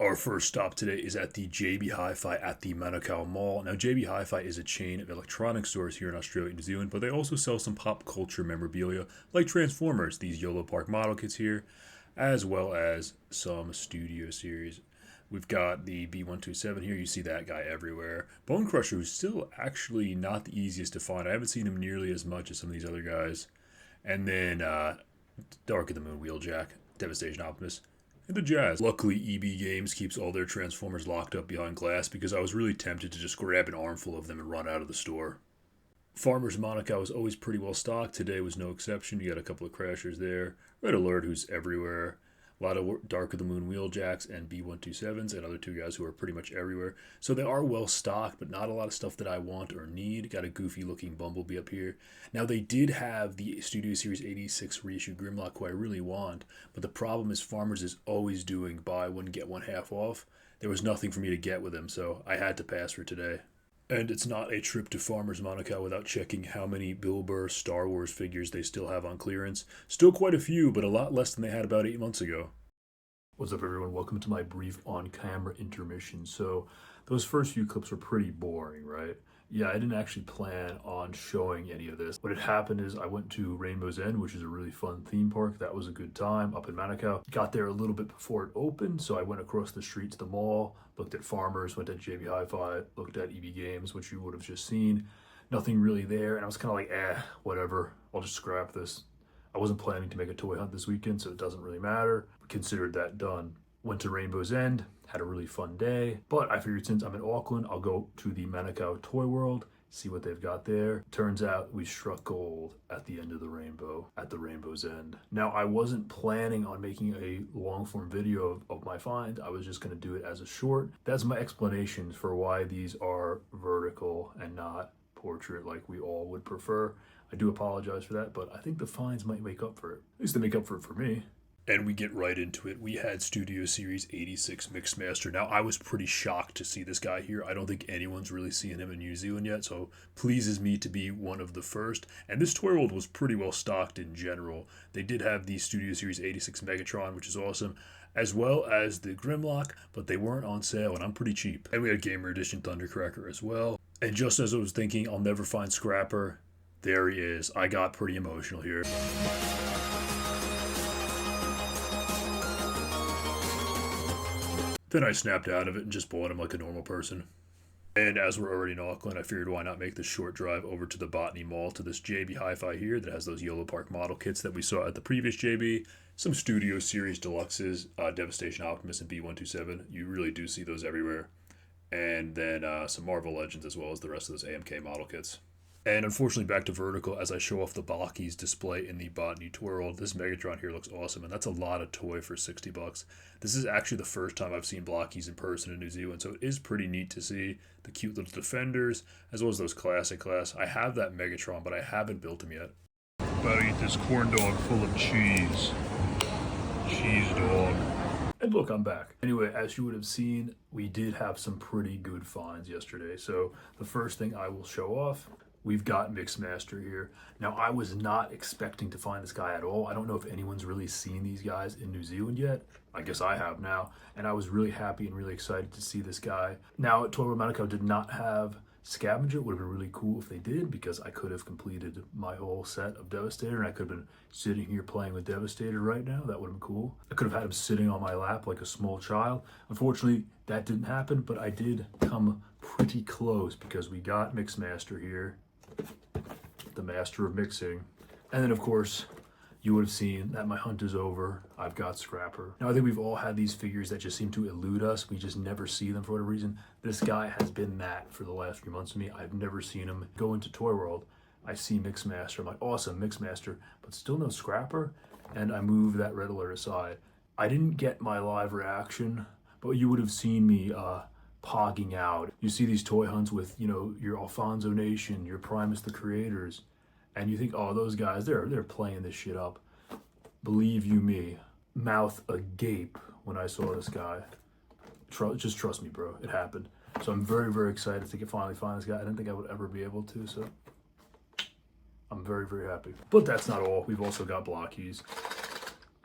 Our first stop today is at the JB Hi-Fi at the Manukau Mall. Now, JB Hi-Fi is a chain of electronic stores here in Australia and New Zealand, but they also sell some pop culture memorabilia like Transformers, these YOLO Park model kits here, as well as some Studio Series. We've got the B127 here. You see that guy everywhere. Bone Crusher, who's still actually not the easiest to find. I haven't seen him nearly as much as some of these other guys. And then Dark of the Moon Wheeljack, Devastation Optimus, and the Jazz. Luckily, EB Games keeps all their Transformers locked up behind glass because I was really tempted to just grab an armful of them and run out of the store. Farmer's Monaco is always pretty well stocked. Today was no exception. You got a couple of crashers there. Red Alert, who's everywhere. A lot of Dark of the Moon Wheeljacks and B127s and other two guys who are pretty much everywhere. So they are well stocked, but not a lot of stuff that I want or need. Got a goofy looking Bumblebee up here. Now they did have the Studio Series 86 reissue Grimlock, who I really want, but the problem is Farmers is always doing buy one get one half off. There was nothing for me to get with them, so I had to pass for today. And it's not a trip to Farmer's Monaco without checking how many Bill Burr Star Wars figures they still have on clearance. Still quite a few, but a lot less than they had about 8 months ago. What's up, everyone? Welcome to my brief on-camera intermission. So those first few clips were pretty boring, right? Yeah, I didn't actually plan on showing any of this. What had happened is I went to Rainbow's End, which is a really fun theme park. That was a good time up in Manukau. Got there a little bit before it opened, so I went across the street to the mall, looked at Farmers, went to JB Hi-Fi, looked at EB Games, which you would have just seen. Nothing really there, and I was kind of like, whatever. I'll just scrap this. I wasn't planning to make a toy hunt this weekend, so it doesn't really matter. Considered that done. Went to Rainbow's End, had a really fun day, but I figured since I'm in Auckland, I'll go to the Manukau Toy World, see what they've got there. Turns out we struck gold at the end of the rainbow, at the Rainbow's End. Now, I wasn't planning on making a long form video of my find. I was just gonna do it as a short. That's my explanation for why these are vertical and not portrait like we all would prefer. I do apologize for that, but I think the finds might make up for it. At least they make up for it for me. And we get right into it. We had Studio Series 86 Mixmaster. Now, I was pretty shocked to see this guy here. I don't think anyone's really seen him in New Zealand yet, so pleases me to be one of the first. And this toy world was pretty well stocked in general. They did have the Studio Series 86 Megatron, which is awesome, as well as the Grimlock, but they weren't on sale, and I'm pretty cheap. And we had Gamer Edition Thundercracker as well. And just as I was thinking, I'll never find Scrapper, there he is. I got pretty emotional here. Then I snapped out of it and just bought him like a normal person. And as we're already in Auckland, I figured why not make the short drive over to the Botany Mall to this JB Hi-Fi here that has those YOLO Park model kits that we saw at the previous JB. Some Studio Series Deluxes, Devastation Optimus and B127. You really do see those everywhere. And then some Marvel Legends as well as the rest of those AMK model kits. And unfortunately, back to vertical as I show off the Blokees display in the Botany Toy World. This Megatron here looks awesome, and that's a lot of toy for $60. This is actually the first time I've seen Blokees in person in New Zealand, so it is pretty neat to see the cute little Defenders, as well as those classic class. I have that Megatron, but I haven't built him yet. About to eat this corn dog full of cheese. Cheese dog. And look, I'm back. Anyway, as you would have seen, we did have some pretty good finds yesterday. So the first thing I will show off, we've got Mixmaster here. Now, I was not expecting to find this guy at all. I don't know if anyone's really seen these guys in New Zealand yet. I guess I have now. And I was really happy and really excited to see this guy. Now, Toy World Manukau did not have Scavenger. It would have been really cool if they did, because I could have completed my whole set of Devastator, and I could have been sitting here playing with Devastator right now. That would have been cool. I could have had him sitting on my lap like a small child. Unfortunately, that didn't happen, but I did come pretty close because we got Mixmaster here, the master of mixing. And then, of course, you would have seen that my hunt is over. I've got Scrapper. Now, I think we've all had these figures that just seem to elude us. We just never see them for whatever reason. This guy has been that for the last few months to me. I've never seen him. Go into Toy World, I see Mixmaster. I'm like, awesome, Mixmaster, but still no Scrapper. And I move that Red Alert aside. I didn't get my live reaction, but you would have seen me pogging out. You see these toy hunts with, you know, your Alfonso Nation, your Primus the Creators, and you think, oh, those guys, they're playing this shit up. Believe you me, mouth agape when I saw this guy. Just trust me, bro. It happened. So I'm very, very excited to finally find this guy. I didn't think I would ever be able to, so I'm very, very happy. But that's not all. We've also got Blokees.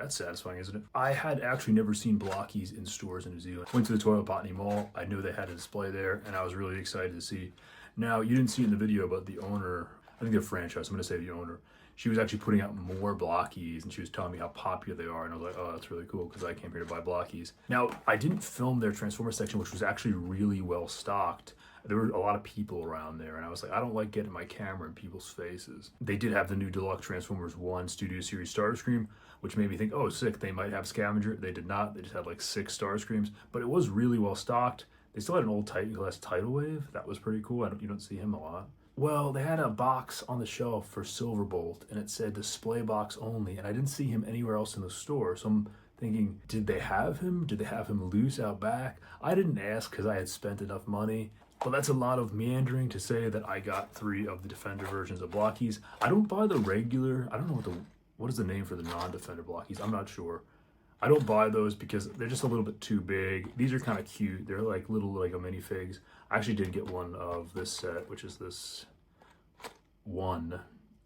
That's satisfying, isn't it? I had actually never seen Blokees in stores in New Zealand. Went to the Toilet Botany Mall. I knew they had a display there, and I was really excited to see. Now, you didn't see it in the video, but the owner, I think they're franchise, I'm going to say the owner, she was actually putting out more Blokees, and she was telling me how popular they are, and I was like, oh, that's really cool, because I came here to buy Blokees. Now, I didn't film their Transformer section, which was actually really well stocked. There were a lot of people around there, and I was like, I don't like getting my camera in people's faces. They did have the new Deluxe Transformers 1 Studio Series Starscream, which made me think, oh, sick, they might have Scavenger. They did not. They just had like 6 Starscreams, but it was really well stocked. They still had an old Titan Glass Tidal Wave. That was pretty cool. You don't see him a lot. Well, they had a box on the shelf for Silverbolt, and it said display box only, and I didn't see him anywhere else in the store, so I'm thinking, did they have him? Did they have him loose out back? I didn't ask because I had spent enough money. But that's a lot of meandering to say that I got 3 of the Defender versions of Blokees. I don't buy the regular, I don't know what is the name for the non-Defender Blokees? I'm not sure. I don't buy those because they're just a little bit too big. These are kind of cute. They're like little Lego minifigs. I actually did get one of this set, which is this one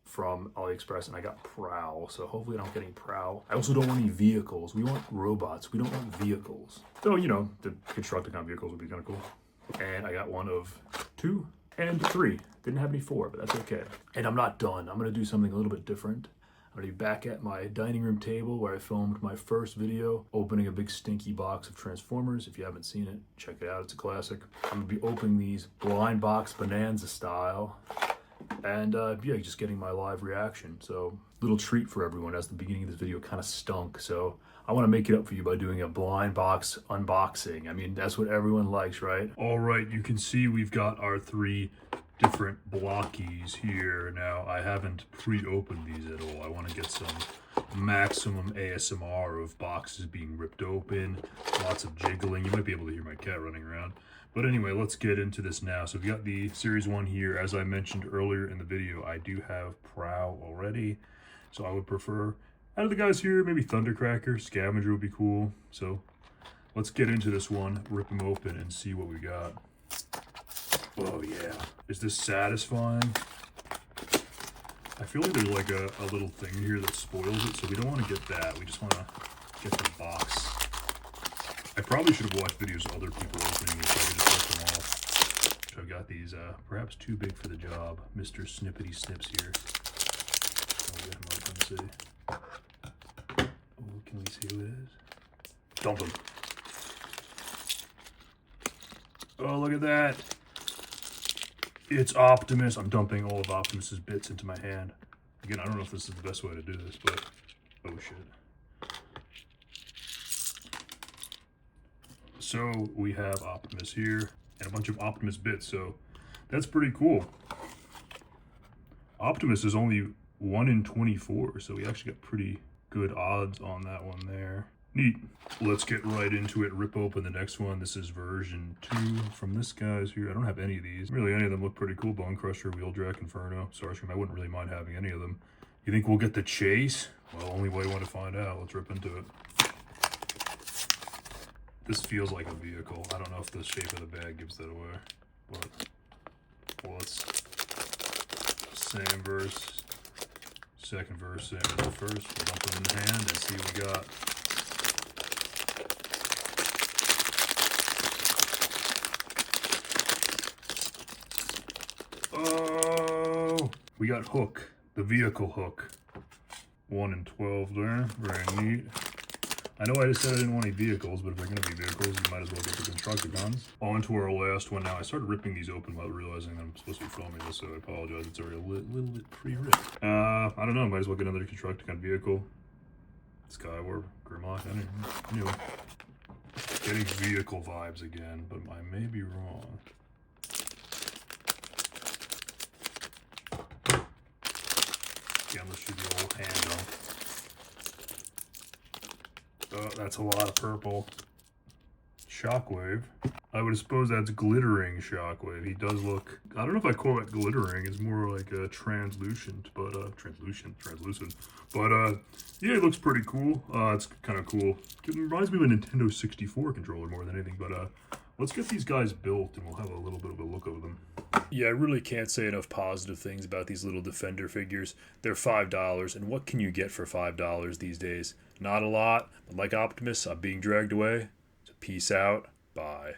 from AliExpress, and I got Prowl, so hopefully I don't get any Prowl. I also don't want any vehicles. We want robots. We don't want vehicles. So, you know, the Constructicon vehicles would be kind of cool. And I got one of 2 and 3. Didn't have any 4, but that's okay. And I'm not done. I'm going to do something a little bit different. I'm going to be back at my dining room table where I filmed my first video, opening a big stinky box of Transformers. If you haven't seen it, check it out. It's a classic. I'm going to be opening these blind box bonanza style. And yeah, just getting my live reaction. So, little treat for everyone, as the beginning of this video kind of stunk. So, I want to make it up for you by doing a blind box unboxing. I mean, that's what everyone likes, right? All right, you can see we've got our 3 different Blokees here. Now, I haven't pre-opened these at all. I want to get some maximum ASMR of boxes being ripped open, lots of jiggling. You might be able to hear my cat running around. But anyway, let's get into this now. So we've got the Series 1 here. As I mentioned earlier in the video, I do have Prowl already. So I would prefer, out of the guys here, maybe Thundercracker, Scavenger would be cool. So let's get into this one, rip them open, and see what we got. Oh yeah. Is this satisfying? I feel like there's like a little thing here that spoils it, so we don't want to get that. We just want to get the box. I probably should have watched videos of other people opening these so I could just rip them off. So I've got these perhaps too big for the job. Mr. Snippety Snips here. I'll get him open and see. Oh, can we see who it is? Dump him. Oh, look at that. It's Optimus. I'm dumping all of Optimus's bits into my hand. Again, I don't know if this is the best way to do this, but oh shit. So we have Optimus here and a bunch of Optimus bits, so that's pretty cool. Optimus is only 1 in 24, so we actually got pretty good odds on that one there. Neat. Let's get right into it. Rip open the next one. This is version 2 from this guy's here. I don't have any of these. Really, any of them look pretty cool. Bone Crusher, Wheeljack, Inferno, Starscream. I wouldn't really mind having any of them. You think we'll get the chase? Well, only way you want to find out. Let's rip into it. This feels like a vehicle. I don't know if the shape of the bag gives that away. But, well, it's same verse. Second verse, same as the first. We'll dump them in the hand and see what we got. Oh, we got Hook, the vehicle Hook. 1 in 12 there, very neat. I know I just said I didn't want any vehicles, but if they're going to be vehicles, you might as well get the Constructicons. On to our last one now. I started ripping these open without realizing that I'm supposed to be filming this, so I apologize. It's already a little bit pre-ripped. I don't know, might as well get another Constructicon vehicle. Skyward, Grimlock, anyway. Getting vehicle vibes again, but I may be wrong. Again, let's do the old hand off. Oh, that's a lot of purple. Shockwave. I would suppose that's glittering Shockwave. He does look, I don't know if I call it glittering. It's more like a translucent, but translucent. But yeah, it looks pretty cool. It's kind of cool. It reminds me of a Nintendo 64 controller more than anything. But let's get these guys built, and we'll have a little bit of a look of them. Yeah, I really can't say enough positive things about these little Defender figures. They're $5, and what can you get for $5 these days? Not a lot, but like Optimus, I'm being dragged away. So peace out. Bye.